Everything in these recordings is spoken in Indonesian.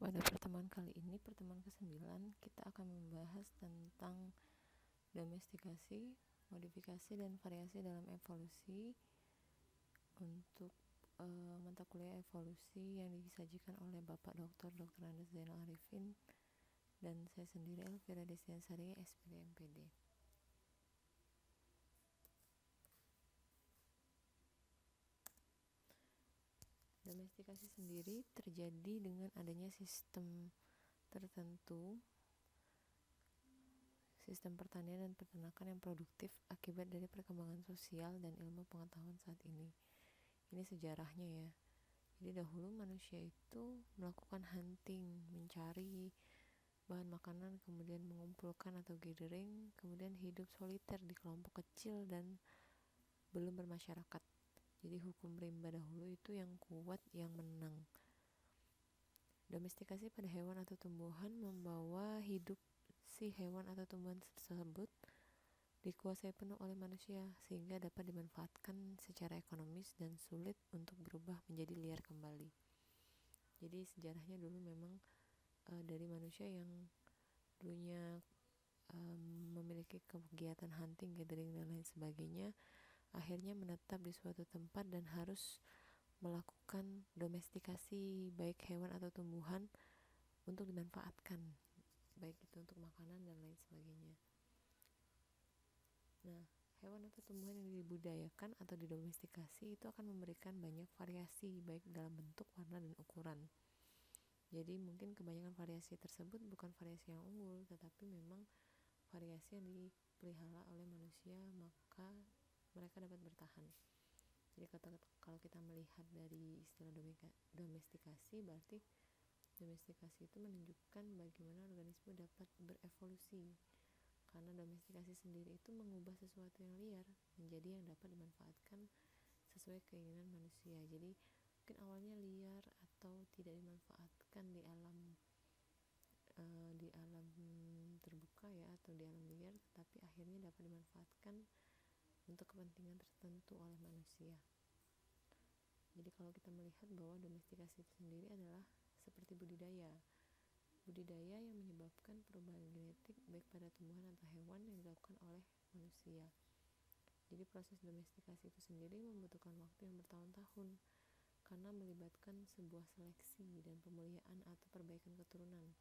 Pada pertemuan kali ini, pertemuan ke-9, kita akan membahas tentang domestikasi, modifikasi, dan variasi dalam evolusi untuk mata kuliah evolusi yang disajikan oleh Bapak Dr. Andes Zainal Arifin dan saya sendiri Elvira Destiansari, SPD MPD. Domestikasi sendiri terjadi dengan adanya sistem tertentu, sistem pertanian dan peternakan yang produktif akibat dari perkembangan sosial dan ilmu pengetahuan saat ini. Ini sejarahnya ya. Jadi dahulu manusia itu melakukan hunting, mencari bahan makanan, kemudian mengumpulkan atau gathering, kemudian hidup soliter di kelompok kecil dan belum bermasyarakat. Jadi hukum rimba dahulu itu yang kuat, yang menang. Domestikasi pada hewan atau tumbuhan membawa hidup si hewan atau tumbuhan tersebut dikuasai penuh oleh manusia sehingga dapat dimanfaatkan secara ekonomis dan sulit untuk berubah menjadi liar kembali. Jadi sejarahnya dulu memang dari manusia yang dulunya memiliki kegiatan hunting, gathering dan lain sebagainya, akhirnya menetap di suatu tempat dan harus melakukan domestikasi baik hewan atau tumbuhan untuk dimanfaatkan, baik itu untuk makanan dan lain sebagainya. Nah, hewan atau tumbuhan yang dibudidayakan atau didomestikasi itu akan memberikan banyak variasi baik dalam bentuk, warna, dan ukuran. Jadi mungkin kebanyakan variasi tersebut bukan variasi yang unggul, tetapi memang variasi yang dipelihara oleh manusia, maka mereka dapat bertahan. Jadi kalau kita melihat dari istilah domestikasi, berarti domestikasi itu menunjukkan bagaimana organisme dapat berevolusi, karena domestikasi sendiri itu mengubah sesuatu yang liar menjadi yang dapat dimanfaatkan sesuai keinginan manusia. Jadi mungkin awalnya liar atau tidak dimanfaatkan di alam terbuka ya, atau di alam liar, tetapi akhirnya dapat dimanfaatkan untuk kepentingan tertentu oleh manusia. Jadi kalau kita melihat bahwa domestikasi itu sendiri adalah seperti budidaya yang menyebabkan perubahan genetik baik pada tumbuhan atau hewan yang dilakukan oleh manusia. Jadi proses domestikasi itu sendiri membutuhkan waktu yang bertahun-tahun karena melibatkan sebuah seleksi dan pemulihan atau perbaikan keturunan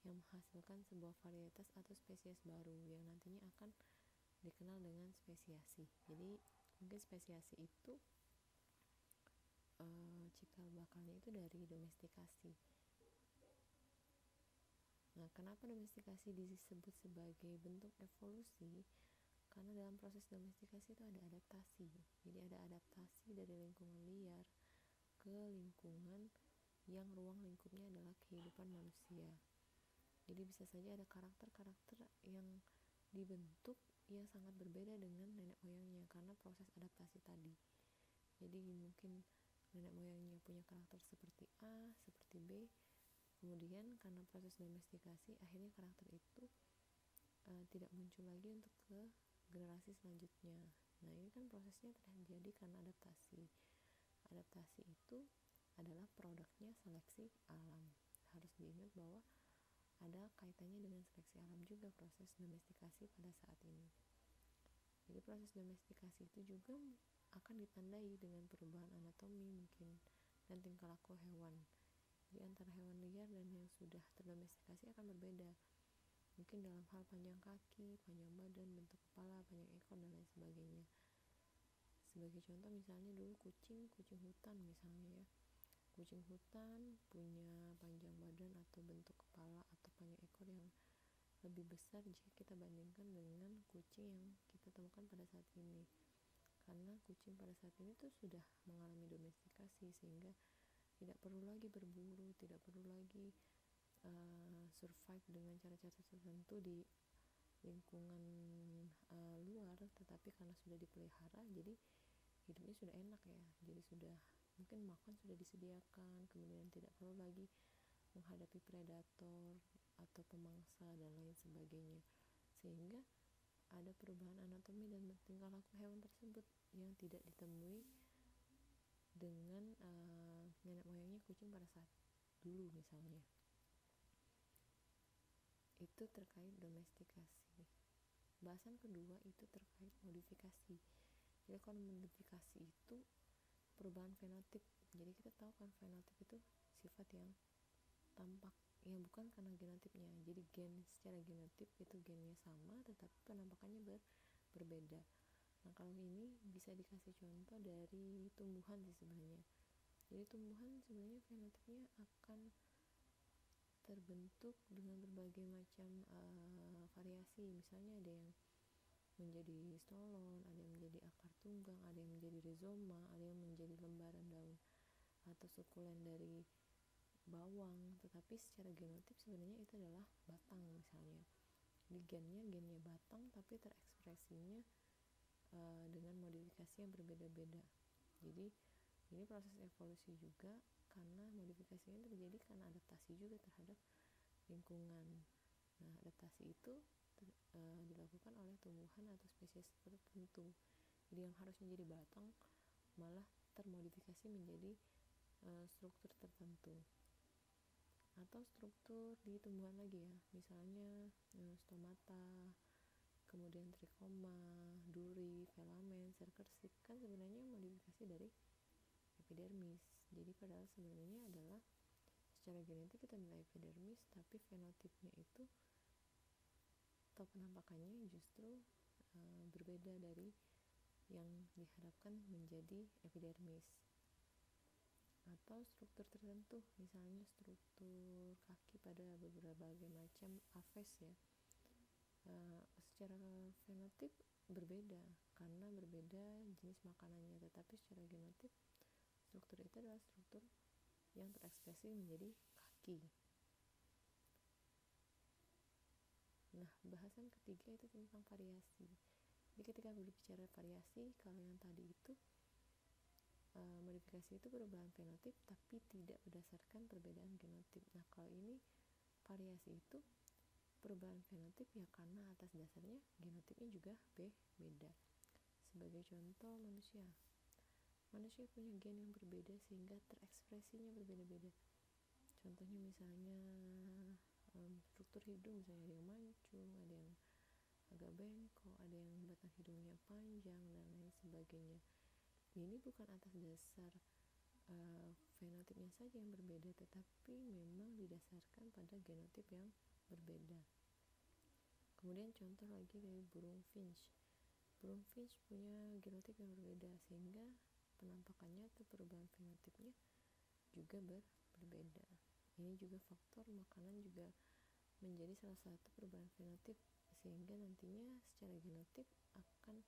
yang menghasilkan sebuah varietas atau spesies baru yang nantinya akan dikenal dengan spesiasi. Jadi mungkin spesiasi itu cikal bakalnya itu dari domestikasi. Nah, kenapa domestikasi disebut sebagai bentuk evolusi? Karena dalam proses domestikasi itu ada adaptasi. Jadi ada adaptasi dari lingkungan liar ke lingkungan yang ruang lingkupnya adalah kehidupan manusia. Jadi bisa saja ada karakter-karakter yang dibentuk yang sangat berbeda dengan nenek moyangnya karena proses adaptasi tadi. Jadi mungkin nenek moyangnya punya karakter seperti A, seperti B, kemudian karena proses domestikasi akhirnya karakter itu tidak muncul lagi untuk ke generasi selanjutnya. Nah, ini kan prosesnya terjadi karena adaptasi. Adaptasi itu adalah produknya seleksi alam. Harus diingat bahwa ada kaitannya dengan seleksi alam juga proses domestikasi pada saat ini. Jadi proses domestikasi itu juga akan ditandai dengan perubahan anatomi mungkin dan tingkah laku hewan. Jadi antara hewan liar dan yang sudah terdomestikasi akan berbeda. Mungkin dalam hal panjang kaki, panjang badan, bentuk kepala, panjang ekor dan lain sebagainya. Sebagai contoh misalnya dulu kucing hutan misalnya ya. Kucing hutan punya panjang badan atau bentuk kepala atau panjang ekor yang lebih besar jika kita bandingkan dengan kucing yang kita temukan pada saat ini. Karena kucing pada saat ini tuh sudah mengalami domestikasi sehingga tidak perlu lagi berburu, tidak perlu lagi survive dengan cara-cara tertentu di lingkungan luar, tetapi karena sudah dipelihara jadi hidupnya sudah enak ya. Jadi sudah mungkin makan sudah disediakan, kemudian tidak perlu lagi menghadapi predator atau pemangsa dan lain sebagainya, sehingga ada perubahan anatomi dan tingkah laku hewan tersebut yang tidak ditemui dengan nenek moyangnya kucing pada saat dulu misalnya. itu terkait domestikasi. Bahasan kedua itu terkait modifikasi. Jadi kalau modifikasi itu perubahan fenotip. Jadi kita tahu kan fenotip itu sifat yang tampak yang bukan karena genotipnya. Jadi gen secara genotip itu gennya sama tetapi penampakannya berbeda. Nah kalau ini bisa dikasih contoh dari tumbuhan sih sebenarnya. Jadi tumbuhan sebenarnya fenotipnya akan terbentuk dengan berbagai macam variasi. Misalnya ada yang menjadi stolon, ada yang menjadi akar tunggang, ada yang menjadi rizoma, ada yang menjadi lembaran daun atau sukulen dari bawang. Tetapi secara genotip sebenarnya itu adalah batang misalnya. Di gennya batang tapi terekspresinya dengan modifikasi yang berbeda-beda. Jadi ini proses evolusi juga karena modifikasinya terjadi karena adaptasi juga terhadap lingkungan. Nah adaptasi itu dilakukan oleh tumbuhan atau spesies tertentu. Jadi yang harusnya jadi batang malah termodifikasi menjadi struktur tertentu. Atau struktur di tumbuhan lagi ya, misalnya stomata, kemudian trikoma, duri, filamen, serkersip, kan sebenarnya modifikasi dari epidermis. Jadi padahal sebenarnya adalah secara genetik kita nilai epidermis, tapi fenotipnya itu atau penampakannya justru berbeda dari yang diharapkan menjadi epidermis. Atau struktur tertentu, misalnya struktur kaki pada berbagai macam aves ya, secara fenotip berbeda karena berbeda jenis makanannya, tetapi secara genotip struktur itu adalah struktur yang terekspresi menjadi kaki. Nah bahasan ketiga itu tentang variasi. Jadi ketika berbicara variasi, kalau yang tadi itu modifikasi itu perubahan fenotip tapi tidak berdasarkan perbedaan genotip. Nah kalau ini variasi itu perubahan fenotip ya karena atas dasarnya genotipnya juga beda. Sebagai contoh manusia punya gen yang berbeda sehingga terekspresinya berbeda-beda. Contohnya misalnya struktur hidung, misalnya ada yang mancung, ada yang agak bengkok, ada yang batang hidungnya panjang dan lain sebagainya. Ini bukan atas dasar fenotipnya saja yang berbeda, tetapi memang didasarkan pada genotip yang berbeda. Kemudian contoh lagi dari burung finch. Burung finch punya genotip yang berbeda sehingga penampakannya atau perubahan fenotipnya juga berbeda. Ini juga faktor makanan juga menjadi salah satu perubahan fenotip sehingga nantinya secara genotip akan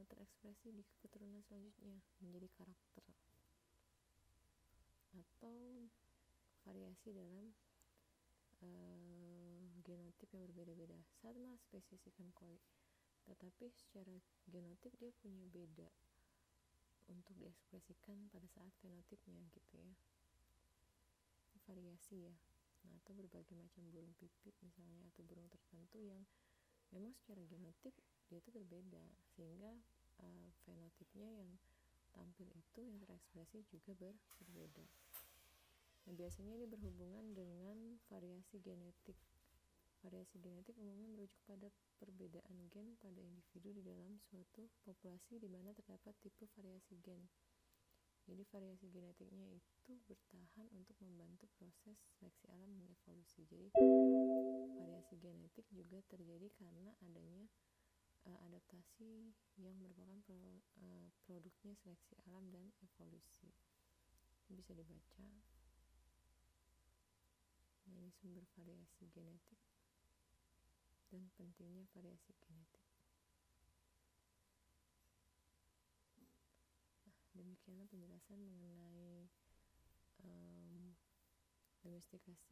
terekspresi di keturunan selanjutnya menjadi karakter atau variasi dalam genotip yang berbeda-beda. Sama spesies ikan koi, tetapi secara genotip dia punya beda untuk diekspresikan pada saat fenotipnya gitu ya. Variasi ya. Nah, atau berbagai macam burung pipit misalnya atau burung tertentu yang memang secara genotip dia itu berbeda sehingga fenotipnya yang tampil itu yang terekspresi juga berbeda. Nah, biasanya ini berhubungan dengan variasi genetik. Variasi genetik umumnya merujuk pada perbedaan gen pada individu di dalam suatu populasi di mana terdapat tipe variasi gen. Jadi variasi genetiknya itu bertahan untuk membantu proses seleksi alam dan evolusi. Jadi variasi genetik juga terjadi karena adanya adaptasi yang merupakan produknya seleksi alam dan evolusi. Ini bisa dibaca. Nah, ini sumber variasi genetik dan pentingnya variasi genetik. Nah, demikianlah penjelasan mengenai domestikasi